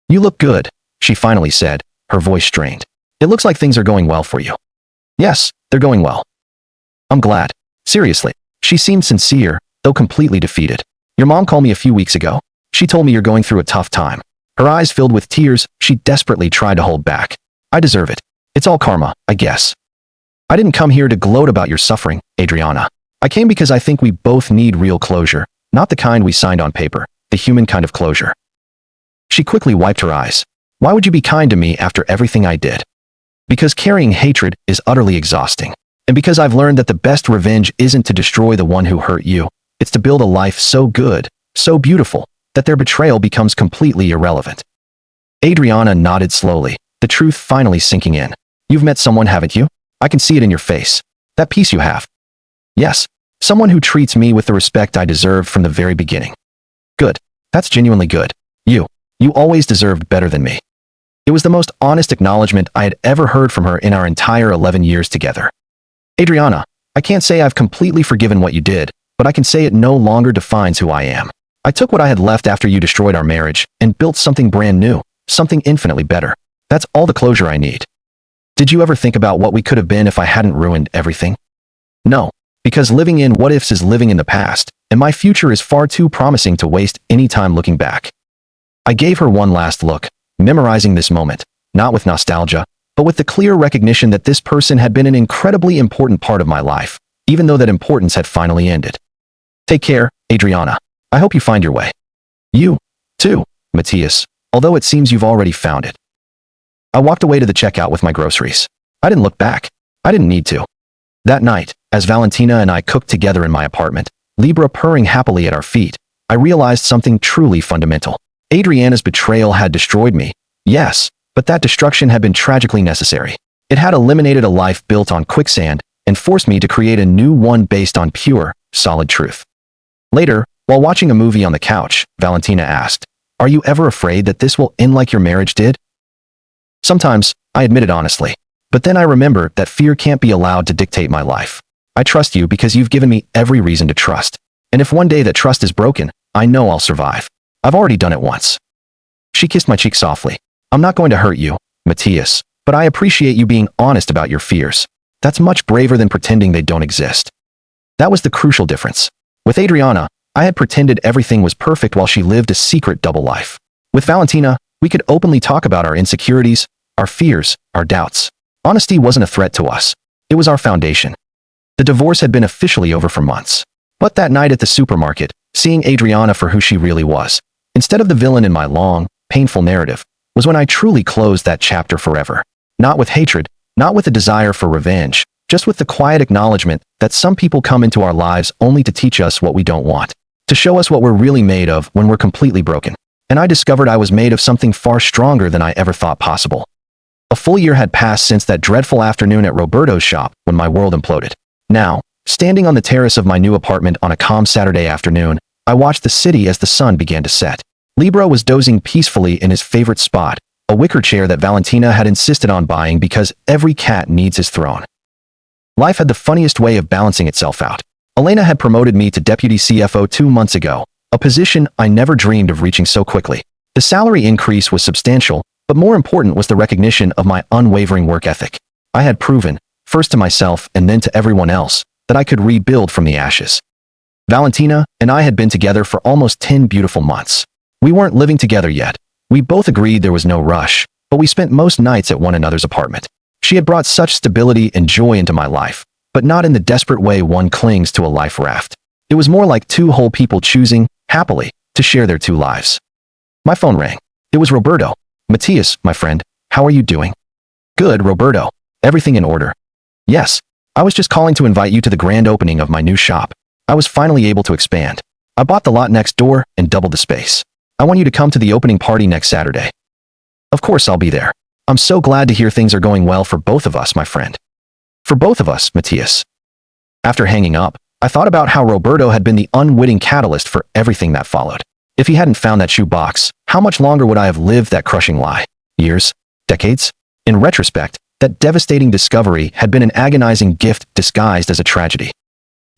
"You look good," she finally said, her voice strained. "It looks like things are going well for you." "Yes, they're going well." "I'm glad. Seriously." She seemed sincere, though completely defeated. "Your mom called me a few weeks ago. She told me you're going through a tough time." Her eyes filled with tears, she desperately tried to hold back. I deserve it. It's all karma, I guess. I didn't come here to gloat about your suffering, Adriana. I came because I think we both need real closure, not the kind we signed on paper, the human kind of closure. She quickly wiped her eyes. Why would you be kind to me after everything I did? Because carrying hatred is utterly exhausting. And because I've learned that the best revenge isn't to destroy the one who hurt you, it's to build a life so good, so beautiful, that their betrayal becomes completely irrelevant. Adriana nodded slowly, the truth finally sinking in. You've met someone, haven't you? I can see it in your face. That peace you have. Yes, someone who treats me with the respect I deserved from the very beginning. Good. That's genuinely good. You always deserved better than me. It was the most honest acknowledgement I had ever heard from her in our entire 11 years together. Adriana, I can't say I've completely forgiven what you did, but I can say it no longer defines who I am. I took what I had left after you destroyed our marriage and built something brand new, something infinitely better. That's all the closure I need. Did you ever think about what we could have been if I hadn't ruined everything? No, because living in what ifs is living in the past, and my future is far too promising to waste any time looking back. I gave her one last look, memorizing this moment, not with nostalgia, but with the clear recognition that this person had been an incredibly important part of my life, even though that importance had finally ended. Take care, Adriana. I hope you find your way. You, too, Matthias, although it seems you've already found it. I walked away to the checkout with my groceries. I didn't look back. I didn't need to. That night, as Valentina and I cooked together in my apartment, Libra purring happily at our feet, I realized something truly fundamental. Adriana's betrayal had destroyed me, yes, but that destruction had been tragically necessary. It had eliminated a life built on quicksand and forced me to create a new one based on pure, solid truth. Later, while watching a movie on the couch, Valentina asked, "Are you ever afraid that this will end like your marriage did?" Sometimes, I admitted honestly. But then I remembered that fear can't be allowed to dictate my life. I trust you because you've given me every reason to trust. And if one day that trust is broken, I know I'll survive. I've already done it once. She kissed my cheek softly. I'm not going to hurt you, Matthias, but I appreciate you being honest about your fears. That's much braver than pretending they don't exist. That was the crucial difference. With Adriana, I had pretended everything was perfect while she lived a secret double life. With Valentina, we could openly talk about our insecurities, our fears, our doubts. Honesty wasn't a threat to us. It was our foundation. The divorce had been officially over for months. But that night at the supermarket, seeing Adriana for who she really was, instead of the villain in my long, painful narrative, was when I truly closed that chapter forever. Not with hatred, not with a desire for revenge, just with the quiet acknowledgement that some people come into our lives only to teach us what we don't want, to show us what we're really made of when we're completely broken. And I discovered I was made of something far stronger than I ever thought possible. A full year had passed since that dreadful afternoon at Roberto's shop when my world imploded. Now, standing on the terrace of my new apartment on a calm Saturday afternoon, I watched the city as the sun began to set. Libra was dozing peacefully in his favorite spot, a wicker chair that Valentina had insisted on buying because every cat needs his throne. Life had the funniest way of balancing itself out. Elena had promoted me to deputy CFO 2 months ago, a position I never dreamed of reaching so quickly. The salary increase was substantial, but more important was the recognition of my unwavering work ethic. I had proven, first to myself and then to everyone else, that I could rebuild from the ashes. Valentina and I had been together for almost 10 beautiful months. We weren't living together yet. We both agreed there was no rush, but we spent most nights at one another's apartment. She had brought such stability and joy into my life, but not in the desperate way one clings to a life raft. It was more like two whole people choosing, happily, to share their 2 lives. My phone rang. It was Roberto. Matthias, my friend, how are you doing? Good, Roberto. Everything in order. Yes, I was just calling to invite you to the grand opening of my new shop. I was finally able to expand. I bought the lot next door and doubled the space. I want you to come to the opening party next Saturday. Of course I'll be there. I'm so glad to hear things are going well for both of us, my friend. For both of us, Matthias. After hanging up, I thought about how Roberto had been the unwitting catalyst for everything that followed. If he hadn't found that shoebox, how much longer would I have lived that crushing lie? Years? Decades? In retrospect, that devastating discovery had been an agonizing gift disguised as a tragedy.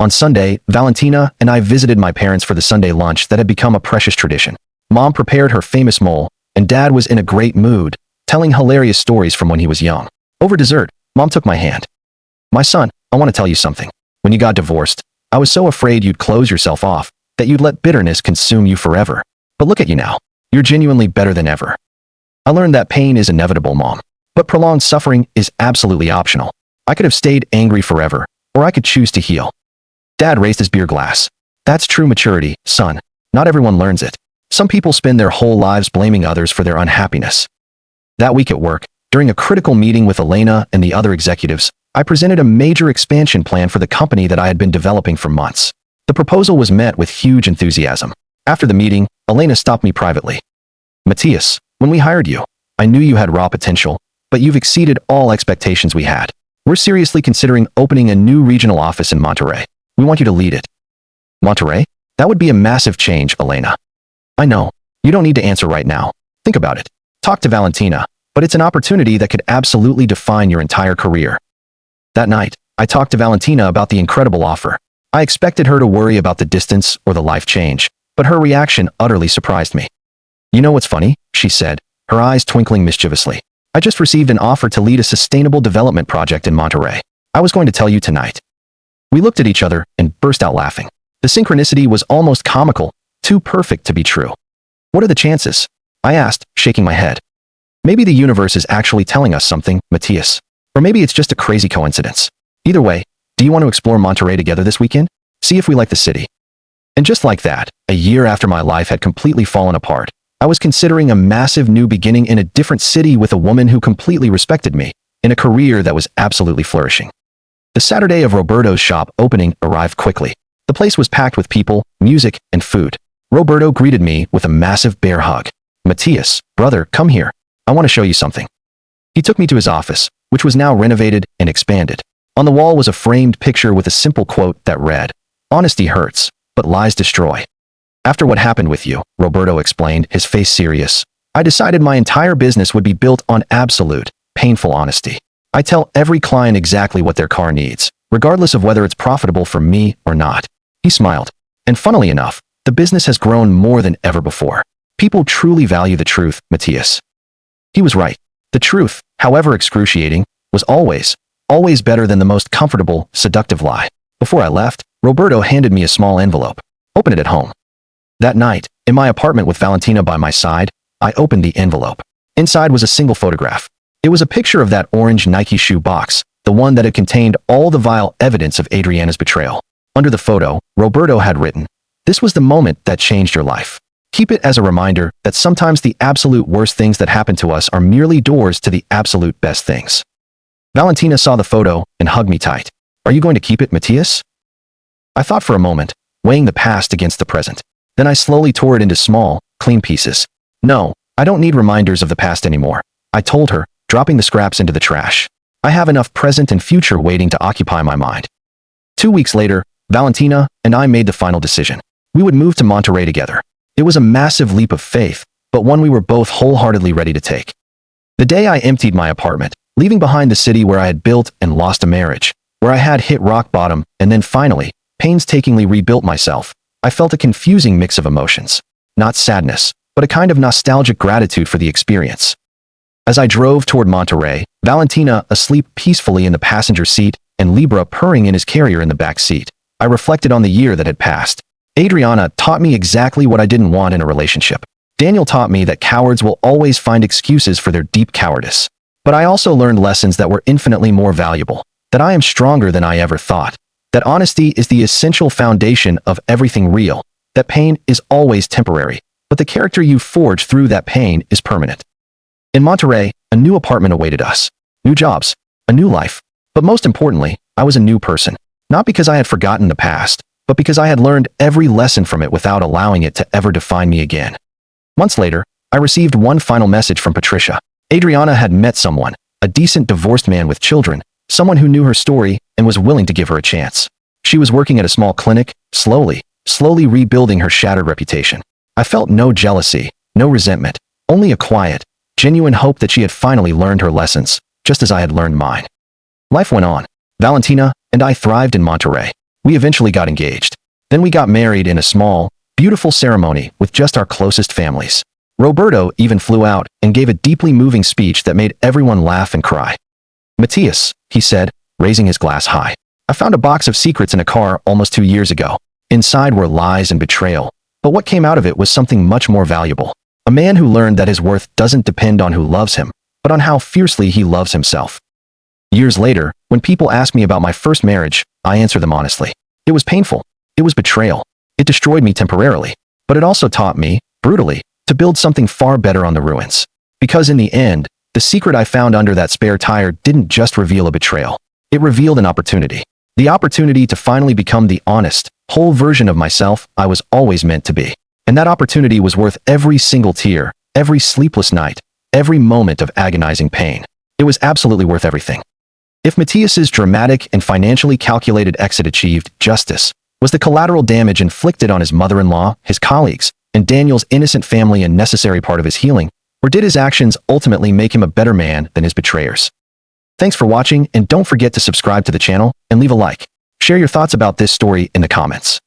On Sunday, Valentina and I visited my parents for the Sunday lunch that had become a precious tradition. Mom prepared her famous mole, and Dad was in a great mood, telling hilarious stories from when he was young. Over dessert, Mom took my hand. My son, I want to tell you something. When you got divorced, I was so afraid you'd close yourself off, that you'd let bitterness consume you forever. But look at you now. You're genuinely better than ever. I learned that pain is inevitable, Mom. But prolonged suffering is absolutely optional. I could have stayed angry forever, or I could choose to heal. Dad raised his beer glass. That's true maturity, son. Not everyone learns it. Some people spend their whole lives blaming others for their unhappiness. That week at work, during a critical meeting with Elena and the other executives, I presented a major expansion plan for the company that I had been developing for months. The proposal was met with huge enthusiasm. After the meeting, Elena stopped me privately. Matthias, when we hired you, I knew you had raw potential, but you've exceeded all expectations we had. We're seriously considering opening a new regional office in Monterrey. We want you to lead it. Monterrey? That would be a massive change, Elena. I know. You don't need to answer right now. Think about it. Talk to Valentina, but it's an opportunity that could absolutely define your entire career. That night, I talked to Valentina about the incredible offer. I expected her to worry about the distance or the life change, but her reaction utterly surprised me. You know what's funny? She said, her eyes twinkling mischievously. I just received an offer to lead a sustainable development project in Monterrey. I was going to tell you tonight. We looked at each other and burst out laughing. The synchronicity was almost comical, too perfect to be true. What are the chances? I asked, shaking my head. Maybe the universe is actually telling us something, Matthias. Or maybe it's just a crazy coincidence. Either way, do you want to explore Monterrey together this weekend? See if we like the city. And just like that, a year after my life had completely fallen apart, I was considering a massive new beginning in a different city with a woman who completely respected me, in a career that was absolutely flourishing. The Saturday of Roberto's shop opening arrived quickly. The place was packed with people, music, and food. Roberto greeted me with a massive bear hug. Matthias, brother, come here. I want to show you something. He took me to his office, which was now renovated and expanded. On the wall was a framed picture with a simple quote that read, "Honesty hurts, but lies destroy." After what happened with you, Roberto explained, his face serious, I decided my entire business would be built on absolute, painful honesty. I tell every client exactly what their car needs, regardless of whether it's profitable for me or not. He smiled. And funnily enough, the business has grown more than ever before. People truly value the truth, Matthias. He was right. The truth, however excruciating, was always better than the most comfortable, seductive lie. Before I left, Roberto handed me a small envelope. Open it at home. That night, in my apartment with Valentina by my side, I opened the envelope. Inside was a single photograph. It was a picture of that orange Nike shoe box, the one that had contained all the vile evidence of Adriana's betrayal. Under the photo, Roberto had written, "This was the moment that changed your life. Keep it as a reminder that sometimes the absolute worst things that happen to us are merely doors to the absolute best things." Valentina saw the photo and hugged me tight. Are you going to keep it, Matthias? I thought for a moment, weighing the past against the present. Then I slowly tore it into small, clean pieces. No, I don't need reminders of the past anymore, I told her, dropping the scraps into the trash. I have enough present and future waiting to occupy my mind. 2 weeks later, Valentina and I made the final decision. We would move to Monterrey together. It was a massive leap of faith, but one we were both wholeheartedly ready to take. The day I emptied my apartment, leaving behind the city where I had built and lost a marriage, where I had hit rock bottom and then finally, painstakingly rebuilt myself, I felt a confusing mix of emotions. Not sadness, but a kind of nostalgic gratitude for the experience. As I drove toward Monterrey, Valentina asleep peacefully in the passenger seat and Libra purring in his carrier in the back seat, I reflected on the year that had passed. Adriana taught me exactly what I didn't want in a relationship. Daniel taught me that cowards will always find excuses for their deep cowardice. But I also learned lessons that were infinitely more valuable, that I am stronger than I ever thought, that honesty is the essential foundation of everything real, that pain is always temporary, but the character you forge through that pain is permanent. In Monterrey, a new apartment awaited us. New jobs, a new life. But most importantly, I was a new person. Not because I had forgotten the past, but because I had learned every lesson from it without allowing it to ever define me again. Months later, I received one final message from Patricia. Adriana had met someone, a decent divorced man with children, someone who knew her story and was willing to give her a chance. She was working at a small clinic, slowly rebuilding her shattered reputation. I felt no jealousy, no resentment, only a quiet, genuine hope that she had finally learned her lessons, just as I had learned mine. Life went on. Valentina and I thrived in Monterrey. We eventually got engaged. Then we got married in a small, beautiful ceremony with just our closest families. Roberto even flew out and gave a deeply moving speech that made everyone laugh and cry. Matthias, he said, raising his glass high. I found a box of secrets in a car almost 2 years ago. Inside were lies and betrayal, but what came out of it was something much more valuable. A man who learned that his worth doesn't depend on who loves him, but on how fiercely he loves himself. Years later, when people ask me about my first marriage, I answer them honestly. It was painful. It was betrayal. It destroyed me temporarily, but it also taught me, brutally, to build something far better on the ruins. Because in the end, the secret I found under that spare tire didn't just reveal a betrayal. It revealed an opportunity. The opportunity to finally become the honest, whole version of myself I was always meant to be. And that opportunity was worth every single tear, every sleepless night, every moment of agonizing pain. It was absolutely worth everything. If Matthias's dramatic and financially calculated exit achieved justice, was the collateral damage inflicted on his mother-in-law, his colleagues, and Daniel's innocent family a necessary part of his healing, or did his actions ultimately make him a better man than his betrayers? Thanks for watching, and don't forget to subscribe to the channel and leave a like. Share your thoughts about this story in the comments.